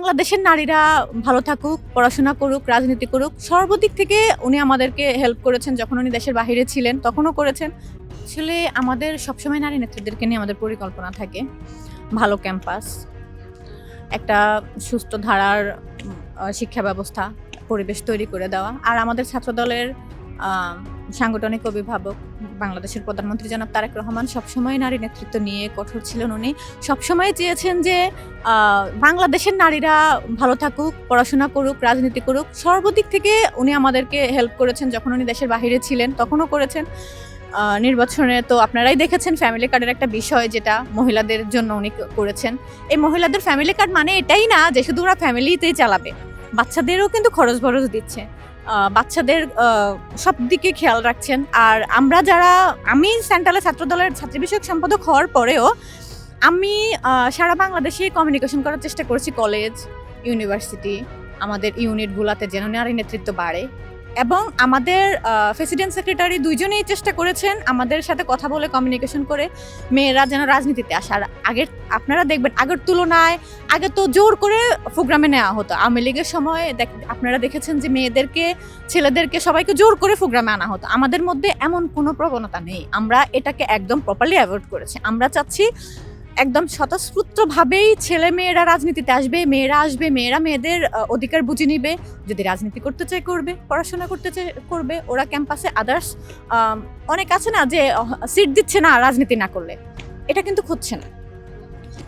বাংলাদেশের নারীরা ভালো থাকুক, পড়াশোনা করুক, রাজনীতি করুক, সর্বদিক থেকে উনি আমাদেরকে হেল্প করেছেন। যখন উনি দেশের বাহিরে ছিলেন তখনও করেছেন। আসলে আমাদের সবসময় নারী নেত্রীদেরকে নিয়ে আমাদের পরিকল্পনা থাকে। ভালো ক্যাম্পাস, একটা সুস্থ ধারার শিক্ষা ব্যবস্থা, পরিবেশ তৈরি করে দেওয়া। আর আমাদের ছাত্রদলের সাংগঠনিক অভিভাবক বাংলাদেশের প্রধানমন্ত্রী জনাব তারেক রহমান সবসময় নারী নেতৃত্ব নিয়ে কঠোর ছিলেন। উনি সবসময় চেয়েছেন যে বাংলাদেশের নারীরা ভালো থাকুক, পড়াশোনা করুক, রাজনীতি করুক, সর্বদিক থেকে উনি আমাদেরকে হেল্প করেছেন। যখন উনি দেশের বাহিরে ছিলেন তখনও করেছেন। নির্বাচনে তো আপনারাই দেখেছেন ফ্যামিলি কার্ডের একটা বিষয়, যেটা মহিলাদের জন্য উনি করেছেন। এই মহিলাদের ফ্যামিলি কার্ড মানে এটাই না যে শুধু ওরা ফ্যামিলিতেই চালাবে, বাচ্চাদেরও কিন্তু খরচ বরচ দিচ্ছে, বাচ্চাদের সব দিকে খেয়াল রাখছেন। আর আমি সেন্ট্রালের ছাত্রদলের ছাত্রী বিষয়ক সম্পাদক হওয়ার পরেও আমি সারা বাংলাদেশে কমিউনিকেশন করার চেষ্টা করেছি, কলেজ, ইউনিভার্সিটি, আমাদের ইউনিটগুলোতে যেন নারী নেতৃত্ব বাড়ে। এবং আমাদের প্রেসিডেন্ট সেক্রেটারি দুইজনেই চেষ্টা করেছেন আমাদের সাথে কথা বলে, কমিউনিকেশন করে মেয়েরা যেন রাজনীতিতে আসে। আর আগের আপনারা দেখবেন আগের তুলনায় আগে তো জোর করে প্রোগ্রামে নেওয়া হতো। আওয়ামী লীগের সময় আপনারা দেখেছেন যে মেয়েদেরকে, ছেলেদেরকে সবাইকে জোর করে প্রোগ্রামে আনা হতো। আমাদের মধ্যে এমন কোনো প্রবণতা নেই। আমরা এটাকে একদম প্রপারলি অ্যাভয়েড করেছি। আমরা চাচ্ছি একদম স্বতঃস্ফূর্তভাবেই ছেলে মেয়েরা রাজনীতিতে আসবে, মেয়েরা মেয়েদের অধিকার বুঝে নিবে। যদি রাজনীতি করতে চায় করবে, পড়াশোনা করতে চায় করবে। ওরা ক্যাম্পাসে আদার্স অনেক আছে না যে সিট দিচ্ছে না রাজনীতি না করলে, এটা কিন্তু হচ্ছে না।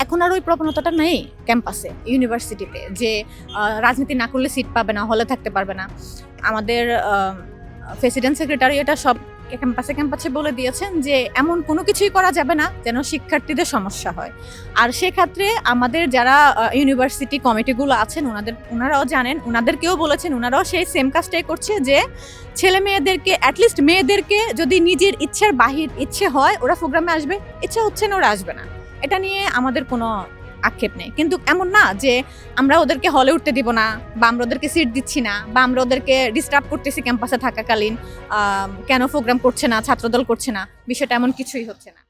এখন আর ওই প্রবণতাটা নেই ক্যাম্পাসে, ইউনিভার্সিটিতে, যে রাজনীতি না করলে সিট পাবে না, হলে থাকতে পারবে না। আমাদের প্রেসিডেন্ট সেক্রেটারি এটা সব ক্যাম্পাসে বলে দিয়েছেন যে এমন কোনো কিছুই করা যাবে না যেন শিক্ষার্থীদের সমস্যা হয়। আর সেক্ষেত্রে আমাদের যারা ইউনিভার্সিটি কমিটিগুলো আছেন ওনারাও জানেন, ওনাদেরকেও বলেছেন, ওনারাও সেই সেম কাজটাই করছে যে ছেলে মেয়েদেরকে, অ্যাটলিস্ট মেয়েদেরকে যদি নিজের ইচ্ছার বাহির ইচ্ছে হয় ওরা প্রোগ্রামে আসবে, ইচ্ছা হচ্ছে না ওরা আসবে না। এটা নিয়ে আমাদের কোনো আক্ষেপ নেই। কিন্তু এমন না যে আমরা ওদেরকে হলে উঠতে দিব না, বা আমরা ওদেরকে সিট দিচ্ছি না, বা আমরা ওদেরকে ডিস্টার্ব করতেছি ক্যাম্পাসে থাকাকালীন, কেন প্রোগ্রাম করছে না, ছাত্রদল করছে না, বিষয়টা এমন কিছুই হচ্ছে না।